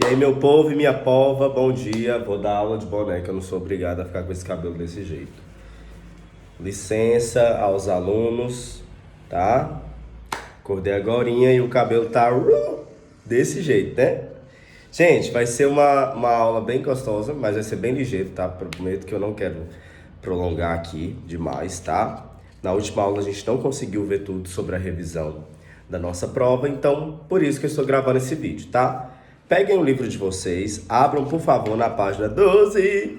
E aí, meu povo e minha pova, bom dia. Vou dar aula de boné, que eu não sou obrigado a ficar com esse cabelo desse jeito. Licença aos alunos, tá? Acordei agorinha e o cabelo tá desse jeito, né? Gente, vai ser uma aula bem gostosa, mas vai ser bem ligeiro, tá? Prometo que eu não quero prolongar aqui demais, tá? Na última aula a gente não conseguiu ver tudo sobre a revisão da nossa prova, então por isso que eu estou gravando esse vídeo, tá? Peguem o livro de vocês, abram por favor na página 12.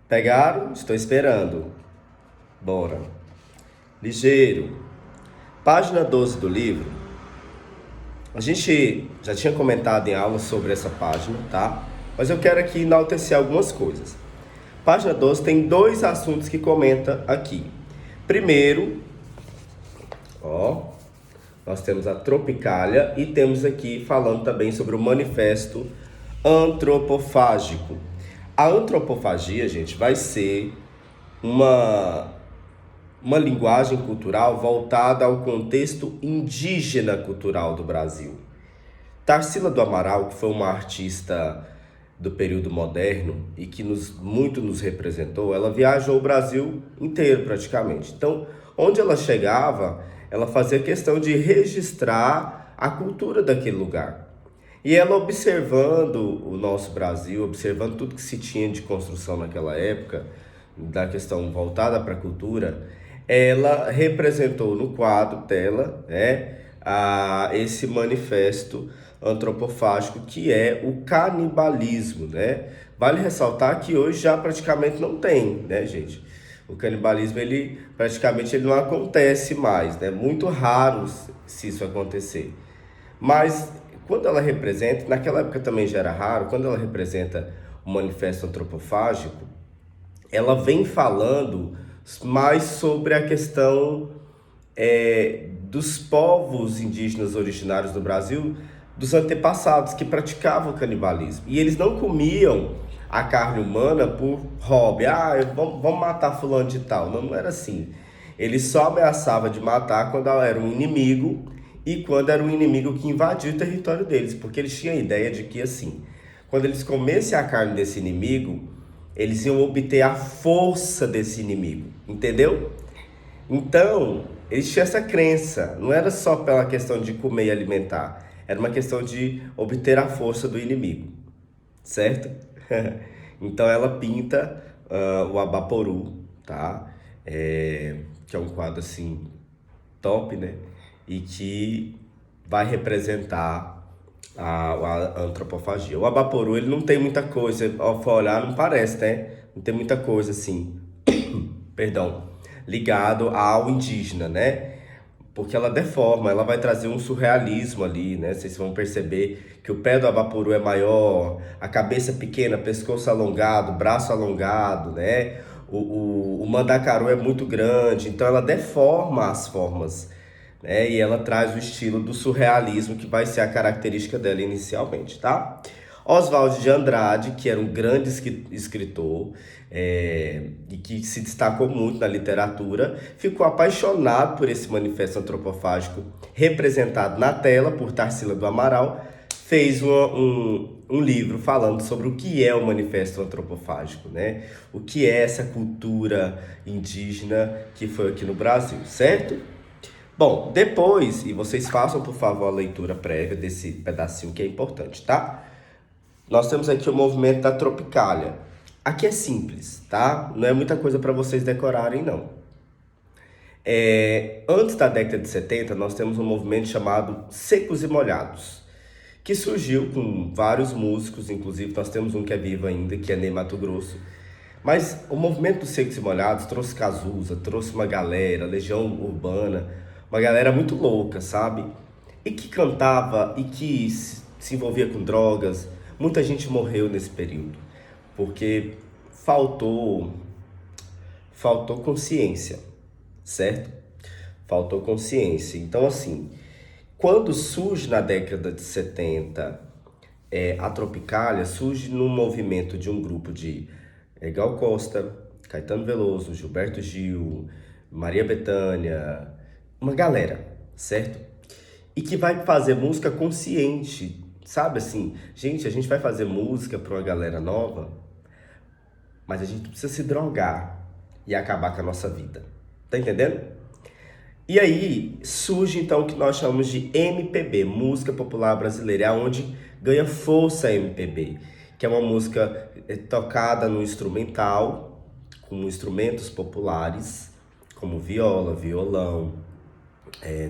Pegaram? Estou esperando. Bora. Ligeiro. Página 12 do livro. A gente já tinha comentado em aula sobre essa página, tá? Mas eu quero aqui enaltecer algumas coisas. Página 12 tem dois assuntos que comenta aqui. Primeiro, ó, nós temos a Tropicália e temos aqui falando também sobre o manifesto antropofágico. A antropofagia, gente, vai ser uma linguagem cultural voltada ao contexto indígena cultural do Brasil. Tarsila do Amaral, que foi uma artista do período moderno e que muito nos representou, ela viajou o Brasil inteiro praticamente. Então, onde ela chegava, ela fazia questão de registrar a cultura daquele lugar. E ela observando o nosso Brasil, observando tudo que se tinha de construção naquela época, da questão voltada para a cultura, ela representou no quadro dela, né, esse manifesto antropofágico que é o canibalismo, né? Vale ressaltar que hoje já praticamente não tem, né, gente? O canibalismo ele praticamente ele não acontece mais, né? Muito raro se isso acontecer. Mas quando ela representa, naquela época também já era raro, quando ela representa o manifesto antropofágico, ela vem falando mais sobre a questão dos povos indígenas originários do Brasil, dos antepassados que praticavam o canibalismo. E eles não comiam a carne humana por hobby. Vamos matar fulano de tal. Não, não era assim. Eles só ameaçavam de matar quando era um inimigo e quando era um inimigo que invadiu o território deles. Porque eles tinham a ideia de que, assim, quando eles comessem a carne desse inimigo, eles iam obter a força desse inimigo. Entendeu? Então, eles tinham essa crença, não era só pela questão de comer e alimentar, era uma questão de obter a força do inimigo, certo? Então ela pinta o Abaporu, tá? Que é um quadro assim, top, né? E que vai representar a antropofagia. O Abaporu, ele não tem muita coisa, ao for olhar, não parece, né? Não tem muita coisa assim, perdão, ligado ao indígena, né? Porque ela deforma, ela vai trazer um surrealismo ali, né? Vocês vão perceber que o pé do Abaporu é maior, a cabeça pequena, pescoço alongado, braço alongado, né? O mandacaru é muito grande, então ela deforma as formas, né? E ela traz o estilo do surrealismo, que vai ser a característica dela inicialmente, tá? Oswald de Andrade, que era um grande escritor e que se destacou muito na literatura, ficou apaixonado por esse manifesto antropofágico representado na tela por Tarsila do Amaral, fez um livro falando sobre o que é o manifesto antropofágico, né? O que é essa cultura indígena que foi aqui no Brasil, certo? Bom, depois, e vocês façam por favor a leitura prévia desse pedacinho que é importante, tá? Nós temos aqui o movimento da Tropicália. Aqui é simples, tá? Não é muita coisa para vocês decorarem, não. Antes da década de 70, nós temos um movimento chamado Secos e Molhados, que surgiu com vários músicos, inclusive nós temos um que é vivo ainda, que é Ney Matogrosso. Mas o movimento dos Secos e Molhados trouxe Cazuza, trouxe uma galera, Legião Urbana, uma galera muito louca, sabe? E que cantava e que se envolvia com drogas. Muita gente morreu nesse período, porque faltou consciência, certo? Faltou consciência. Então, assim, quando surge na década de 70 a Tropicália, surge num movimento de um grupo de Gal Costa, Caetano Veloso, Gilberto Gil, Maria Bethânia, uma galera, certo? E que vai fazer música consciente, sabe assim, gente, a gente vai fazer música para uma galera nova, mas a gente não precisa se drogar e acabar com a nossa vida. Tá entendendo? E aí surge então o que nós chamamos de MPB, música popular brasileira, é onde ganha força a MPB, que é uma música tocada no instrumental, com instrumentos populares, como viola, violão,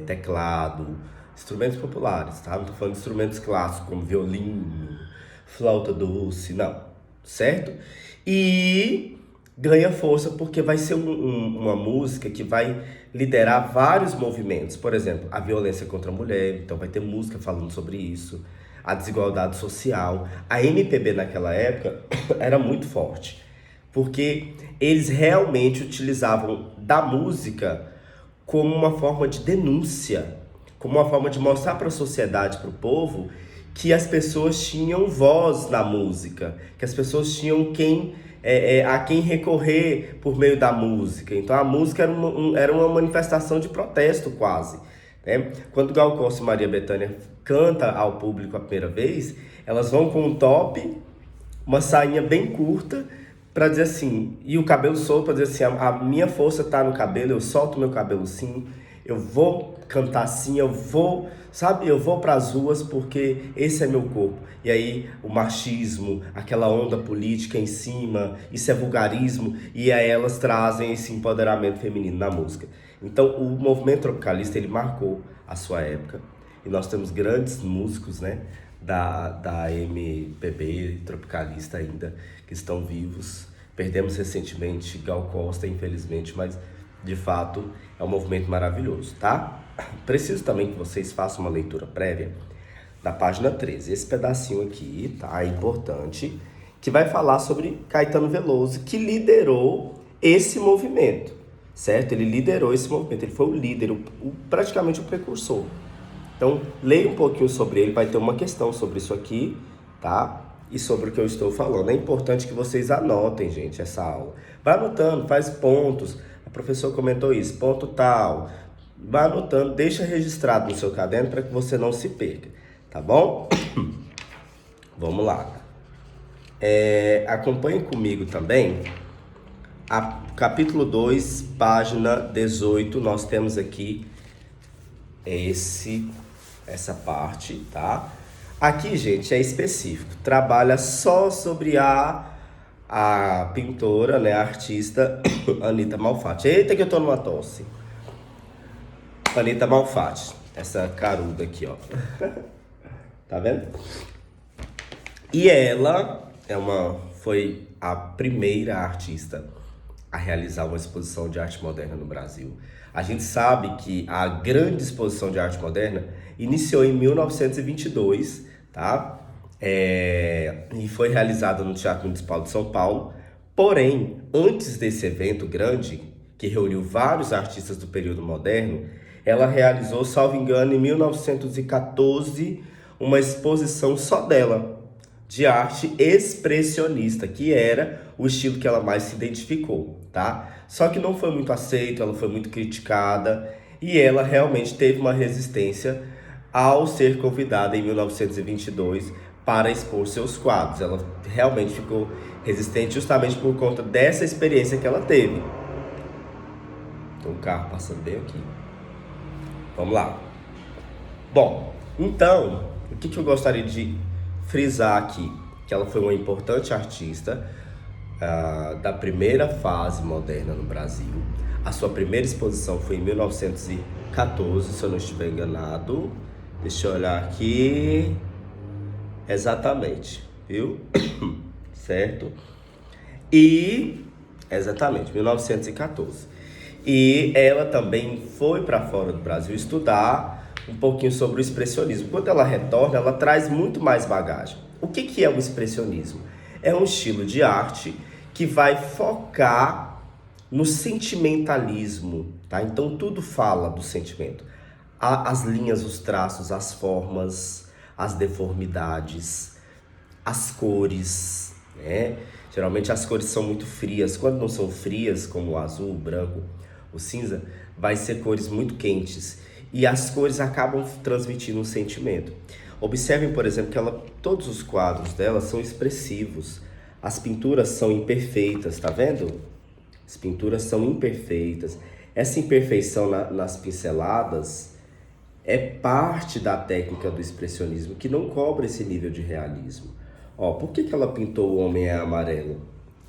teclado, instrumentos populares, tá? Não tô falando de instrumentos clássicos como violino, flauta doce, não, certo? E ganha força porque vai ser uma música que vai liderar vários movimentos. Por exemplo, a violência contra a mulher, então vai ter música falando sobre isso, a desigualdade social. A MPB naquela época era muito forte, porque eles realmente utilizavam da música como uma forma de denúncia, como uma forma de mostrar para a sociedade, para o povo, que as pessoas tinham voz na música, que as pessoas tinham a quem recorrer por meio da música. Então a música era uma manifestação de protesto quase, né? Quando Gal Costa e Maria Bethânia canta ao público a primeira vez, elas vão com um top, uma sainha bem curta, para dizer assim, e o cabelo solto, para dizer assim, a minha força tá no cabelo, eu solto meu cabelo sim, eu vou cantar assim, eu vou para as ruas porque esse é meu corpo. E aí o machismo, aquela onda política em cima, isso é vulgarismo, e aí elas trazem esse empoderamento feminino na música. Então o movimento tropicalista, ele marcou a sua época, e nós temos grandes músicos, né, da MPB tropicalista ainda, que estão vivos. Perdemos recentemente Gal Costa, infelizmente, mas de fato é um movimento maravilhoso, tá? Preciso também que vocês façam uma leitura prévia da página 13. Esse pedacinho aqui, tá? É importante, que vai falar sobre Caetano Veloso, que liderou esse movimento, certo? Ele liderou esse movimento, ele foi o líder, praticamente o precursor. Então, leia um pouquinho sobre ele, vai ter uma questão sobre isso aqui, tá? E sobre o que eu estou falando. É importante que vocês anotem, gente, essa aula. Vai anotando, faz pontos. A professora comentou isso, ponto tal. Vai anotando, deixa registrado no seu caderno para que você não se perca, tá bom? Vamos lá. Acompanhe comigo também. Capítulo 2, página 18, nós temos aqui essa parte, tá? Aqui, gente, é específico. Trabalha só sobre a pintora, né, a artista Anita Malfatti. Eita que eu tô numa tosse. Anita Malfatti, essa caruda aqui, ó. Tá vendo? E ela foi a primeira artista a realizar uma exposição de arte moderna no Brasil. A gente sabe que a grande exposição de arte moderna iniciou em 1922, tá? E foi realizada no Teatro Municipal de São Paulo. Porém, antes desse evento grande, que reuniu vários artistas do período moderno, ela realizou, salvo engano, em 1914, uma exposição só dela, de arte expressionista, que era o estilo que ela mais se identificou, tá? Só que não foi muito aceito, ela foi muito criticada, e ela realmente teve uma resistência ao ser convidada em 1922 para expor seus quadros. Ela realmente ficou resistente justamente por conta dessa experiência que ela teve. Tem um carro passando bem aqui. Vamos lá. Bom, então, o que eu gostaria de frisar aqui? Que ela foi uma importante artista da primeira fase moderna no Brasil. A sua primeira exposição foi em 1914, se eu não estiver enganado. Deixa eu olhar aqui. Exatamente, viu? Certo? E, exatamente, 1914. E ela também foi para fora do Brasil estudar um pouquinho sobre o expressionismo. Quando ela retorna, ela traz muito mais bagagem. O que é o expressionismo? É um estilo de arte que vai focar no sentimentalismo, tá? Então tudo fala do sentimento. As linhas, os traços, as formas, as deformidades, as cores, né? Geralmente as cores são muito frias. Quando não são frias, como o azul, o branco, o cinza, vai ser cores muito quentes. E as cores acabam transmitindo um sentimento. Observem, por exemplo, que todos os quadros dela são expressivos. As pinturas são imperfeitas, tá vendo? As pinturas são imperfeitas. Essa imperfeição nas pinceladas é parte da técnica do expressionismo, que não cobra esse nível de realismo. Ó, por que ela pintou o homem amarelo?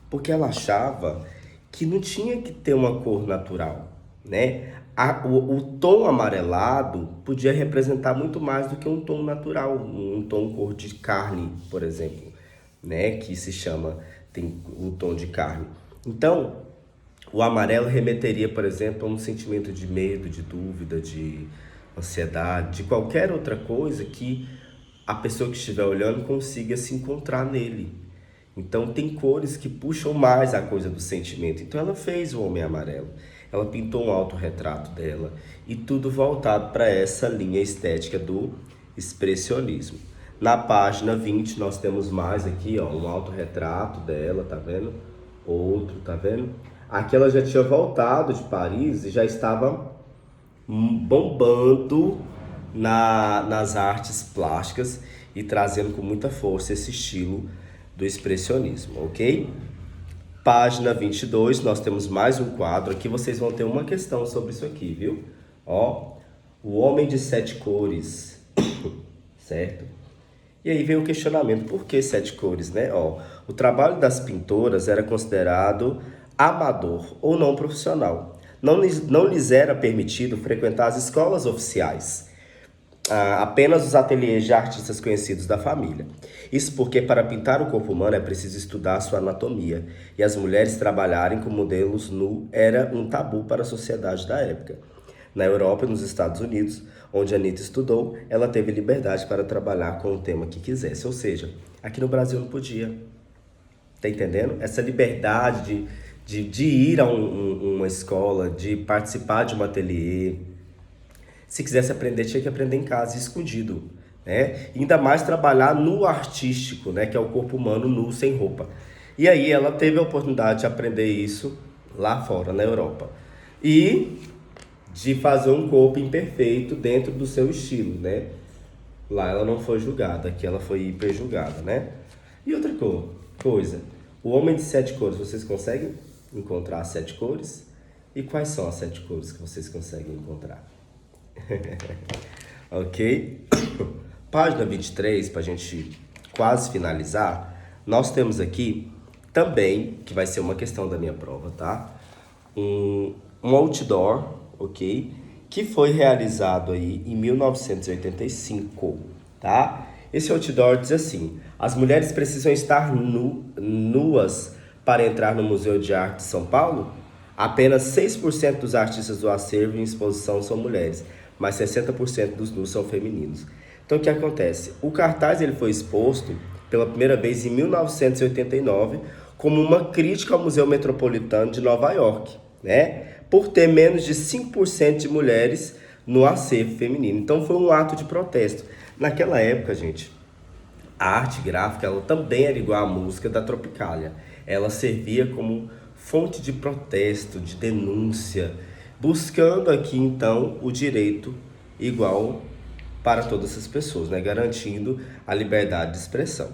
Porque ela achava que não tinha que ter uma cor natural, né? O tom amarelado podia representar muito mais do que um tom natural, um tom cor de carne, por exemplo, né? Que se chama, tem o tom de carne. Então, o amarelo remeteria, por exemplo, a um sentimento de medo, de dúvida, de ansiedade, de qualquer outra coisa que a pessoa que estiver olhando consiga se encontrar nele. Então tem cores que puxam mais a coisa do sentimento. Então ela fez o Homem Amarelo. Ela pintou um autorretrato dela e tudo voltado para essa linha estética do expressionismo. Na página 20 nós temos mais aqui, ó, um autorretrato dela, tá vendo? Outro, tá vendo? Aqui ela já tinha voltado de Paris e já estava bombando nas artes plásticas e trazendo com muita força esse estilo do expressionismo, ok? Página 22, nós temos mais um quadro. Aqui vocês vão ter uma questão sobre isso aqui, viu? Ó, o Homem de Sete Cores, certo? E aí vem o questionamento, por que sete cores, né? Ó, o trabalho das pintoras era considerado amador ou não profissional. Não lhes era permitido frequentar as escolas oficiais, apenas os ateliês de artistas conhecidos da família. Isso porque para pintar o corpo humano é preciso estudar sua anatomia, e as mulheres trabalharem com modelos nu era um tabu para a sociedade da época. Na Europa e nos Estados Unidos, onde Anitta estudou, ela teve liberdade para trabalhar com o tema que quisesse. Ou seja, aqui no Brasil não podia. Tá entendendo? Essa liberdade de ir a uma escola, de participar de um ateliê. Se quisesse aprender, tinha que aprender em casa, escondido, né? E ainda mais trabalhar no artístico, né? Que é o corpo humano nu, sem roupa. E aí ela teve a oportunidade de aprender isso lá fora, na Europa. E de fazer um corpo imperfeito dentro do seu estilo, né? Lá ela não foi julgada, aqui ela foi hiper julgada, né? E outra coisa, o Homem de Sete Cores, vocês conseguem encontrar as sete cores? E quais são as sete cores que vocês conseguem encontrar? Ok? Página 23, para a gente quase finalizar, nós temos aqui também, que vai ser uma questão da minha prova, tá? Um outdoor, ok? Que foi realizado aí em 1985, tá? Esse outdoor diz assim: as mulheres precisam estar nuas para entrar no Museu de Arte de São Paulo? Apenas 6% dos artistas do acervo em exposição são mulheres, mas 60% dos nus são femininos. Então o que acontece? O cartaz ele foi exposto pela primeira vez em 1989 como uma crítica ao Museu Metropolitano de Nova York, né? Por ter menos de 5% de mulheres no acervo feminino. Então foi um ato de protesto. Naquela época, gente, a arte gráfica ela também era igual à música da Tropicália. Ela servia como fonte de protesto, de denúncia, buscando aqui então o direito igual para todas as pessoas, né? Garantindo a liberdade de expressão.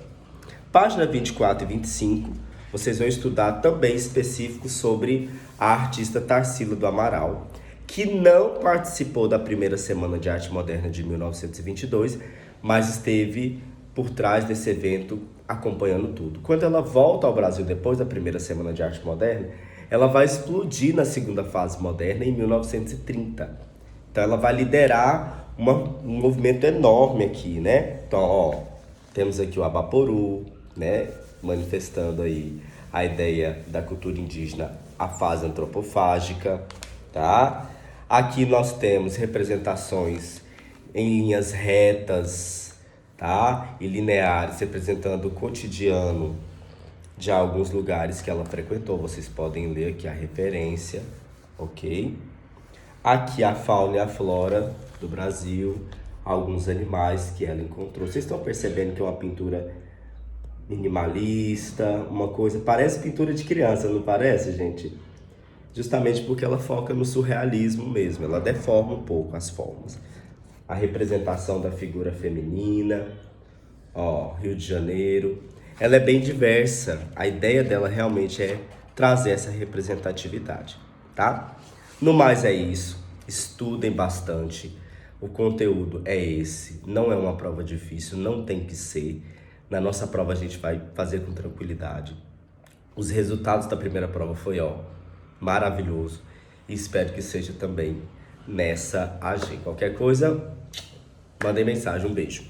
Página 24 e 25, vocês vão estudar também específico sobre a artista Tarsila do Amaral, que não participou da primeira Semana de Arte Moderna de 1922, mas esteve por trás desse evento acompanhando tudo. Quando ela volta ao Brasil depois da primeira Semana de Arte Moderna, ela vai explodir na segunda fase moderna em 1930. Então ela vai liderar um movimento enorme aqui, né? Então, ó, temos aqui o Abaporu, né? Manifestando aí a ideia da cultura indígena, a fase antropofágica, tá? Aqui nós temos representações em linhas retas, tá? E lineares, representando o cotidiano de alguns lugares que ela frequentou. Vocês podem ler aqui a referência, ok? Aqui a fauna e a flora do Brasil, alguns animais que ela encontrou. Vocês estão percebendo que é uma pintura minimalista, uma coisa... Parece pintura de criança, não parece, gente? Justamente porque ela foca no surrealismo mesmo, ela deforma um pouco as formas. a representação da figura feminina, ó, Rio de Janeiro. Ela é bem diversa, a ideia dela realmente é trazer essa representatividade, tá? No mais é isso, estudem bastante, o conteúdo é esse, não é uma prova difícil, não tem que ser. Na nossa prova a gente vai fazer com tranquilidade. Os resultados da primeira prova foi, ó, maravilhoso. E espero que seja também nessa AG. Qualquer coisa, mandem mensagem. Um beijo.